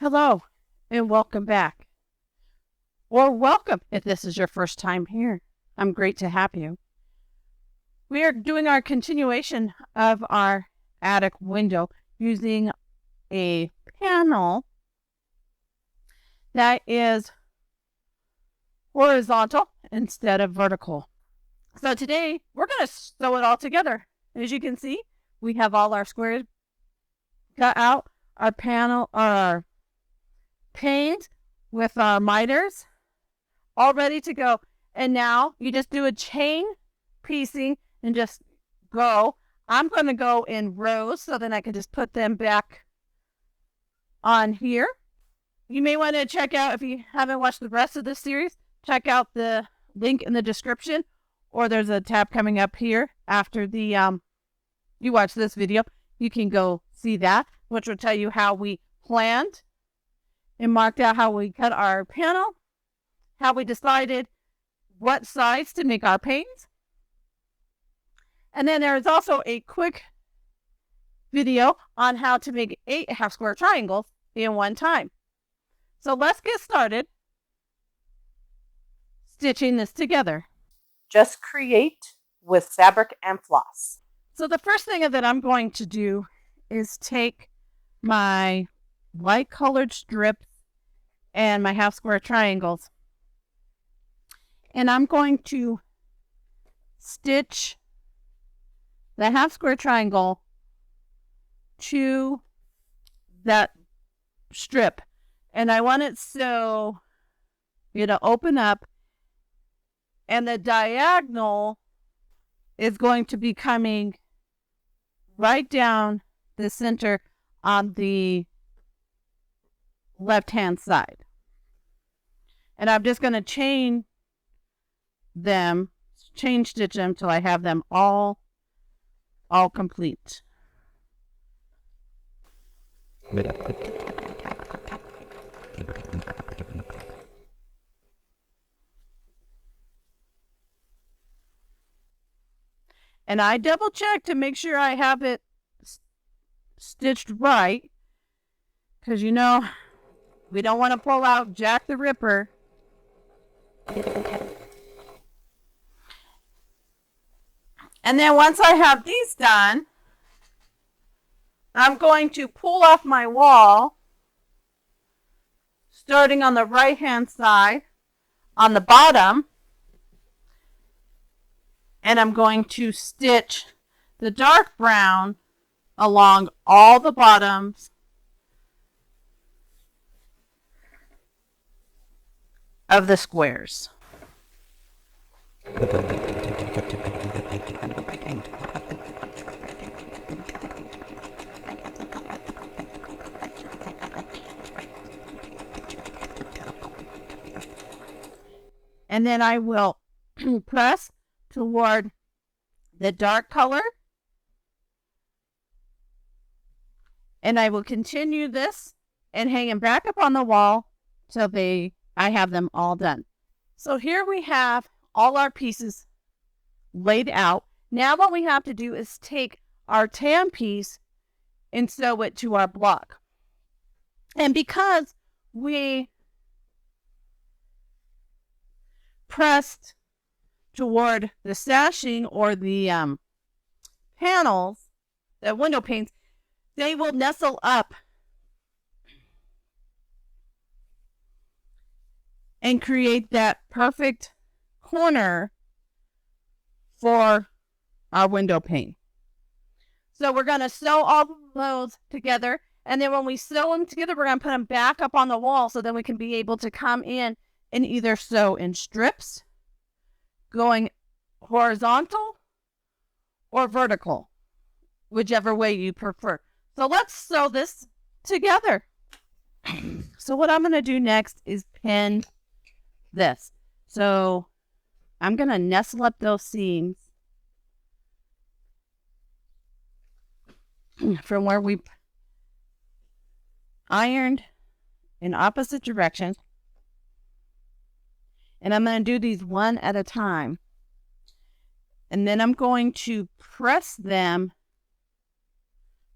Hello and welcome back. Or welcome if this is your first time here. I'm great to have you. We are doing our continuation of our attic window using a panel that is horizontal instead of vertical. So today we're going to sew it all together. As you can see, we have all our squares cut out, our panel, our paint with our miters all ready to go. And now you just do a chain piecing and just go. I'm going to go in rows so then I can just put them back on here. You may want to check out, if you haven't watched the rest of this series, check out the link in the description, or there's a tab coming up here after the you watch this video. You can go see that, which will tell you how we planned and marked out how we cut our panel, how we decided what size to make our panes. And then there is also a quick video on how to make 8 half square triangles in one time. So let's get started stitching this together. Just create with fabric and floss. So the first thing that I'm going to do is take my light colored strips and my half square triangles, and I'm going to stitch the half square triangle to that strip, and I want it so it'll open up and the diagonal is going to be coming right down the center on the left hand side. And I'm just going to chain stitch them till I have them all complete. And I double check to make sure I have it stitched right, because we don't want to pull out Jack the Ripper. And then once I have these done, I'm going to pull off my wall, starting on the right hand side on the bottom, and I'm going to stitch the dark brown along all the bottoms of the squares. And then I will press toward the dark color, and I will continue this and hang them back up on the wall till I have them all done. So here we have all our pieces laid out. Now what we have to do is take our tan piece and sew it to our block. And because we pressed toward the sashing or the panels, the window panes, they will nestle up and create that perfect corner for our window pane. So we're going to sew all of those together, and then when we sew them together, we're going to put them back up on the wall so then we can be able to come in and either sew in strips, going horizontal or vertical, whichever way you prefer. So let's sew this together. So what I'm going to do next is pin this. So I'm going to nestle up those seams from where we ironed in opposite directions. And I'm going to do these one at a time. And then I'm going to press them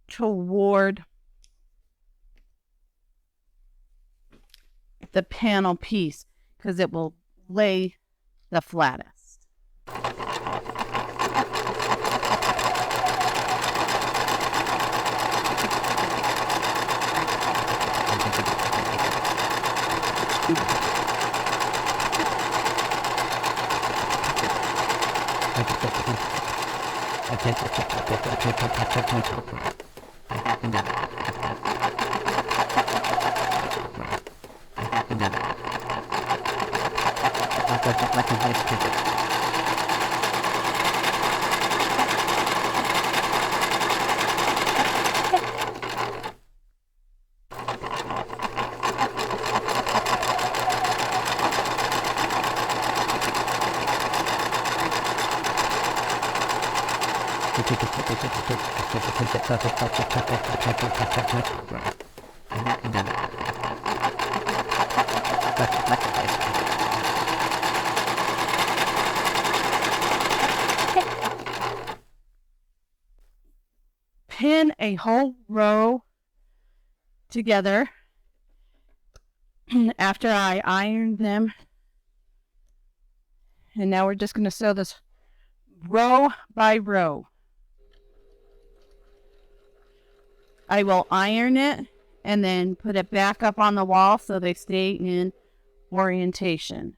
toward the panel piece because it will lay the flattest. Pin a whole row together after I ironed them. And now we're just going to sew this row by row. I will iron it and then put it back up on the wall so they stay in orientation.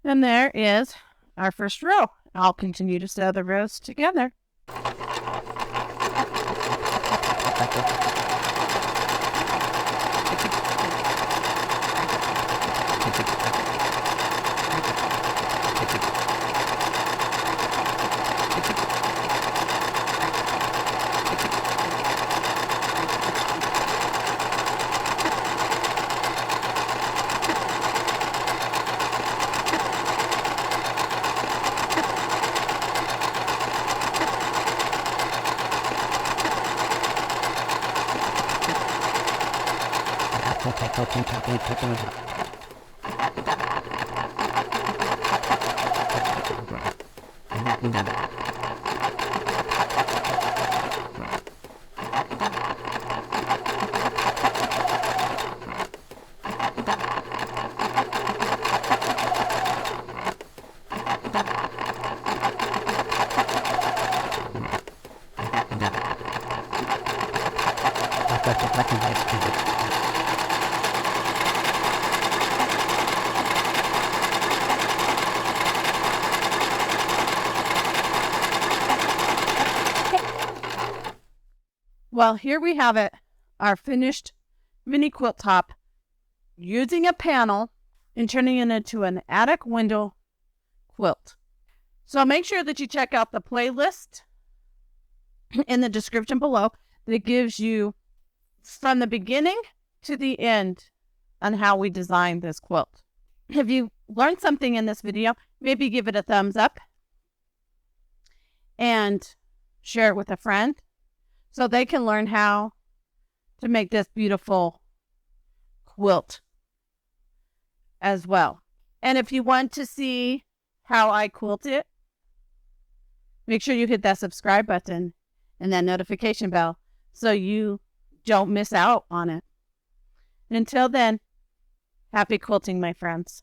And there is our first row. I'll continue to sew the rows together. Well, here we have it, our finished mini quilt top using a panel and turning it into an attic window quilt. So make sure that you check out the playlist in the description below that gives you from the beginning to the end on how we designed this quilt. If you learned something in this video, maybe give it a thumbs up and share it with a friend so they can learn how to make this beautiful quilt as well. And if you want to see how I quilt it, make sure you hit that subscribe button and that notification bell so you don't miss out on it. Until then, happy quilting, my friends.